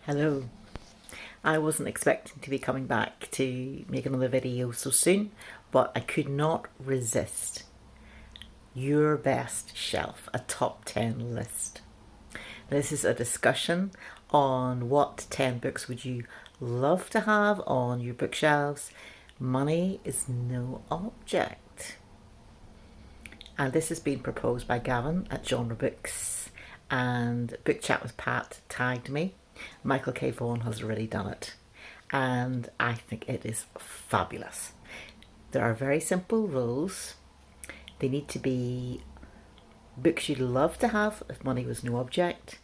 Hello. I wasn't expecting to be coming back to make another video so soon, but I could not resist. Your best shelf, a top 10 list. This is a discussion on what 10 books would you love to have on your bookshelves. Money is no object. And this has been proposed by Gavin at GenreBooks, and Book Chat with Pat tagged me. Michael K. Vaughan has already done it, and I think it is fabulous. There are very simple rules. They need to be books you'd love to have if money was no object.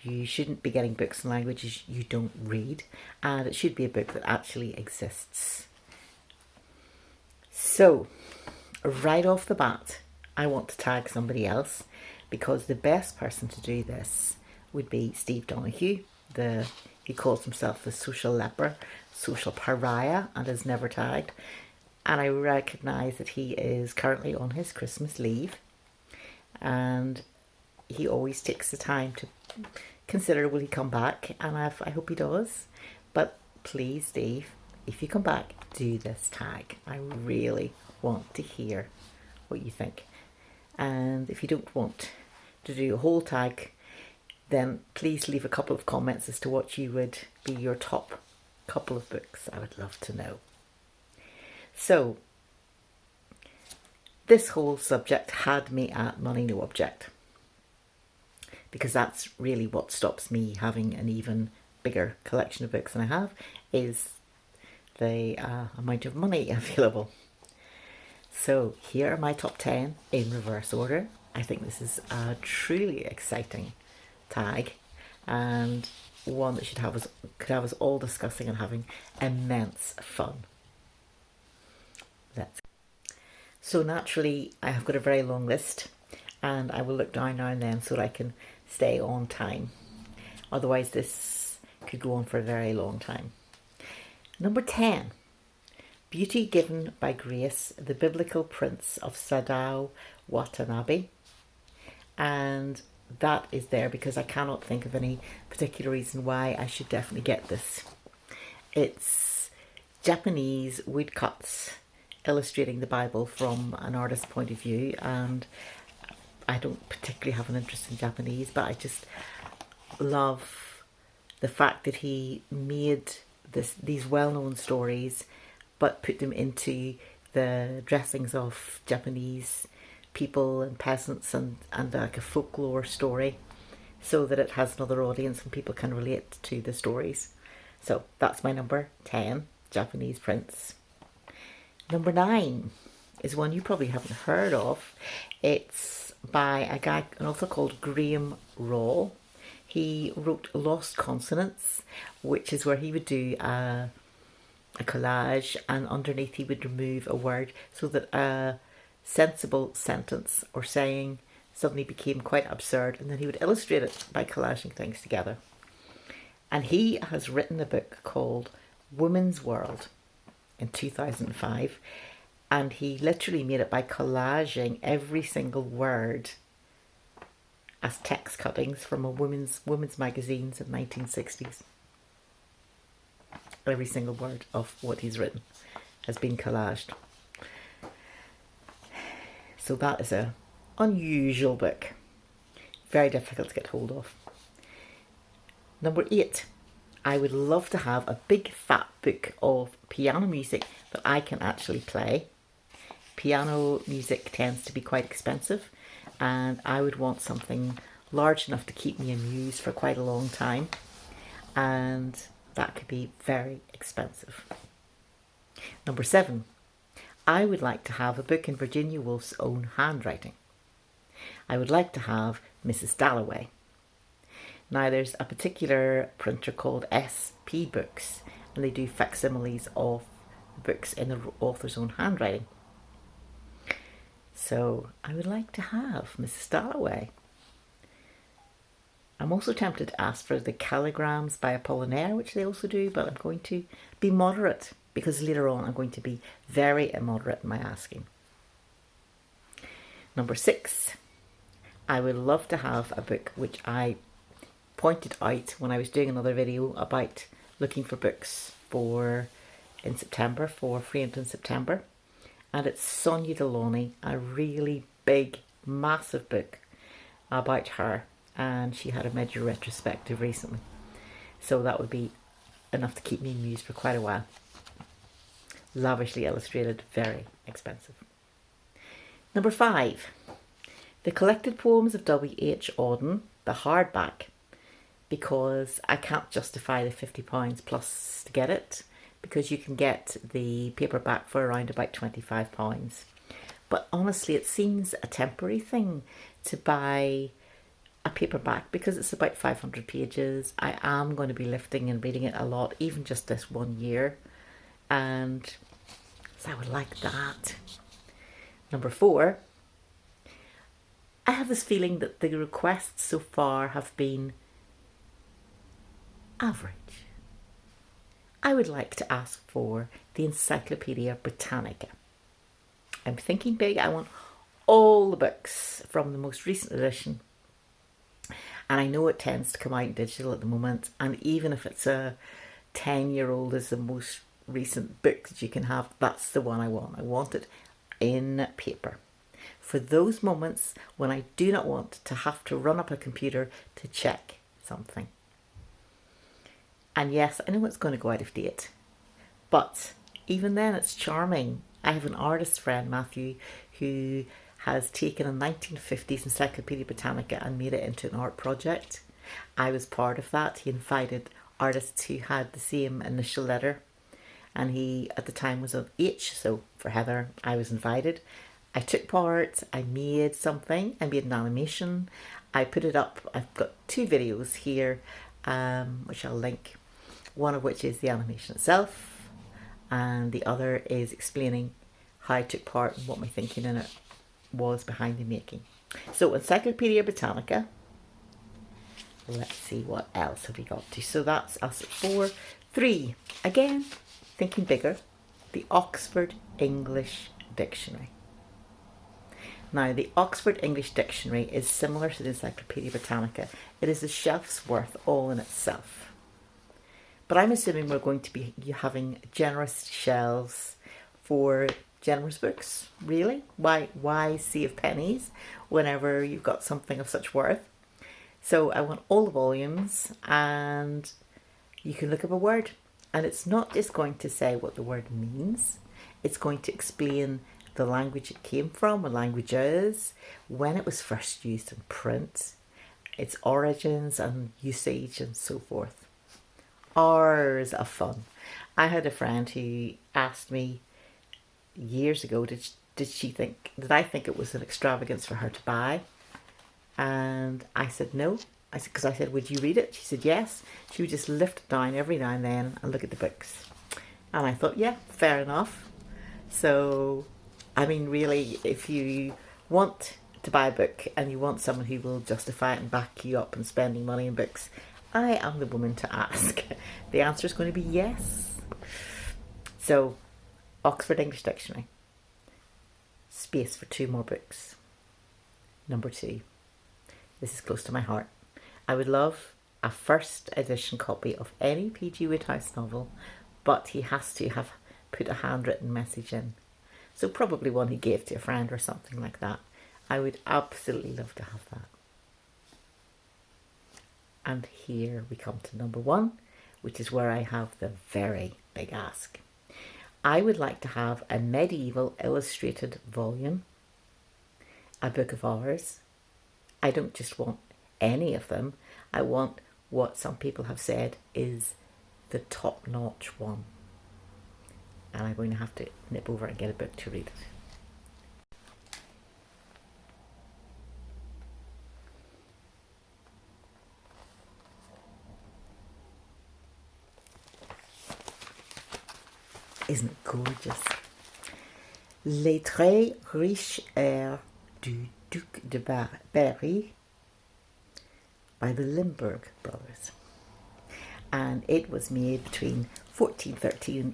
You shouldn't be getting books in languages you don't read, and it should be a book that actually exists. So, right off the bat, I want to tag somebody else, because the best person to do this would be Steve Donoghue. He calls himself the social leper, social pariah, and is never tagged. And I recognise that he is currently on his Christmas leave, and he always takes the time to consider will he come back, and I hope he does. But please, Steve, if you come back, do this tag. I really want to hear what you think. And if you don't want to do a whole tag, then please leave a couple of comments as to what you would be your top couple of books. I would love to know. So, this whole subject had me at money no object, because that's really what stops me having an even bigger collection of books than I have, is the amount of money available. So here are my top 10 in reverse order. I think this is a truly exciting tag, and one that could have us all discussing and having immense fun. So naturally, I have got a very long list, and I will look down now and then so that I can stay on time. Otherwise, this could go on for a very long time. Number 10, Beauty Given by Grace, the Biblical Prince of Sadao Watanabe. And that is there because I cannot think of any particular reason why I should definitely get this. It's Japanese woodcuts illustrating the Bible from an artist's point of view, and I don't particularly have an interest in Japanese, but I just love the fact that he made these well-known stories but put them into the dressings of Japanese people and peasants, and like a folklore story, so that it has another audience and people can relate to the stories. So that's my number 10, Japanese Prince. Number 9 is one you probably haven't heard of. It's by an author called Graham Rawl. He wrote Lost Consonants, which is where he would do a collage, and underneath he would remove a word so that a sensible sentence or saying suddenly became quite absurd, and then he would illustrate it by collaging things together. And he has written a book called Woman's World in 2005, and he literally made it by collaging every single word as text cuttings from a women's magazines in the 1960s. Every single word of what he's written has been collaged. So that is an unusual book. Very difficult to get hold of. Number 8. I would love to have a big fat book of piano music that I can actually play. Piano music tends to be quite expensive, and I would want something large enough to keep me amused for quite a long time, and that could be very expensive. Number 7. I would like to have a book in Virginia Woolf's own handwriting. I would like to have Mrs. Dalloway. Now, there's a particular printer called SP Books, and they do facsimiles of books in the author's own handwriting. So I would like to have Mrs. Dalloway. I'm also tempted to ask for the calligrams by Apollinaire, which they also do, but I'm going to be moderate, because later on I'm going to be very immoderate in my asking. Number 6, I would love to have a book which I pointed out when I was doing another video about looking for books in September, for Friend in September. And it's Sonia Deloney, a really big, massive book about her. And she had a mid-year retrospective recently. So that would be enough to keep me amused for quite a while. Lavishly illustrated, very expensive. Number 5, The Collected Poems of W.H. Auden, the hardback, because I can't justify the £50 plus to get it, because you can get the paperback for around about £25. But honestly, it seems a temporary thing to buy a paperback because it's about 500 pages. I am going to be lifting and reading it a lot, even just this 1 year. And so I would like that. Number 4, I have this feeling that the requests so far have been average. I would like to ask for the Encyclopedia Britannica. I'm thinking big. I want all the books from the most recent edition. And I know it tends to come out digital at the moment. And even if it's a 10-year-old is the most recent book that you can have, that's the one I want. I want it in paper. For those moments when I do not want to have to run up a computer to check something. And yes, I know it's going to go out of date. But even then, it's charming. I have an artist friend, Matthew, who has taken a 1950s Encyclopedia Britannica and made it into an art project. I was part of that. He invited artists who had the same initial letter. And he, at the time, was on H, so for Heather, I was invited. I took part, I made something, I made an animation. I put it up. I've got 2 videos here, which I'll link. One of which is the animation itself, and the other is explaining how I took part and what my thinking in it was behind the making. So Encyclopedia Britannica. Let's see, what else have we got to? So that's us at 4. 3, again, thinking bigger, the Oxford English Dictionary. Now, the Oxford English Dictionary is similar to the Encyclopedia Britannica. It is a shelf's worth all in itself. But I'm assuming we're going to be having generous shelves for generous books. Really? Why save pennies whenever you've got something of such worth? So I want all the volumes, and you can look up a word. And it's not just going to say what the word means. It's going to explain the language it came from, what language is, when it was first used in print, its origins and usage and so forth. Hours of fun. I had a friend who asked me years ago, did I think it was an extravagance for her to buy? And I said no. Because I said, would you read it? She said yes. She would just lift it down every now and then and look at the books. And I thought, yeah, fair enough. So, I mean, really, if you want to buy a book and you want someone who will justify it and back you up in spending money on books, I am the woman to ask. The answer is going to be yes. So, Oxford English Dictionary. Space for 2 more books. Number 2. This is close to my heart. I would love a first edition copy of any P.G. Wodehouse novel, but he has to have put a handwritten message in. So probably one he gave to a friend or something like that. I would absolutely love to have that. And here we come to number 1, which is where I have the very big ask. I would like to have a medieval illustrated volume, a book of hours. I don't just want any of them. I want what some people have said is the top-notch one. And I'm going to have to nip over and get a book to read it. Isn't it gorgeous? Les très riches airs du Duc de Berry by the Limburg brothers. And it was made between 1413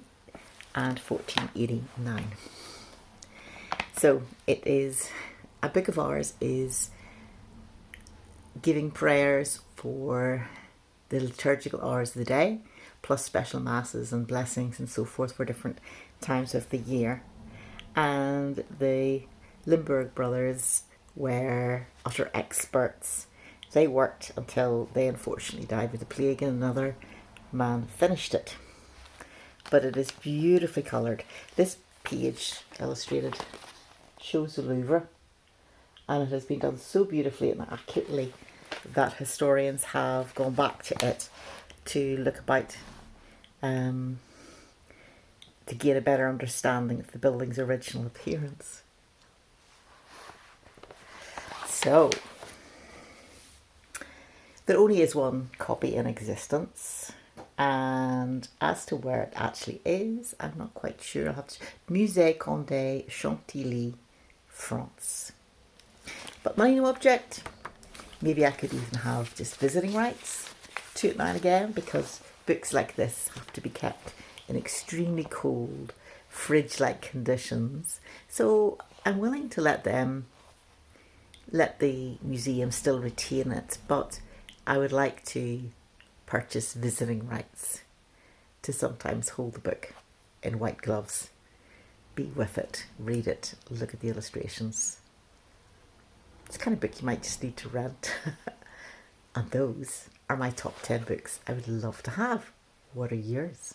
and 1489. So it is, a book of ours is giving prayers for the liturgical hours of the day, plus special masses and blessings and so forth for different times of the year. And the Limburg brothers were utter experts. They worked until they unfortunately died with the plague, and another man finished it. But it is beautifully coloured. This page, illustrated, shows the Louvre, and it has been done so beautifully and accurately that historians have gone back to it to look about to gain a better understanding of the building's original appearance. So, there only is one copy in existence, and as to where it actually is, I'm not quite sure. I'll have to Musée Condé, Chantilly, France. But money no object. Maybe I could even have just visiting rights to it now and again, because books like this have to be kept in extremely cold, fridge-like conditions. So I'm willing to let the museum still retain it, but I would like to purchase visiting rights to sometimes hold the book in white gloves, be with it, read it, look at the illustrations. It's the kind of book you might just need to rent. And those are my top 10 books I would love to have. What are yours?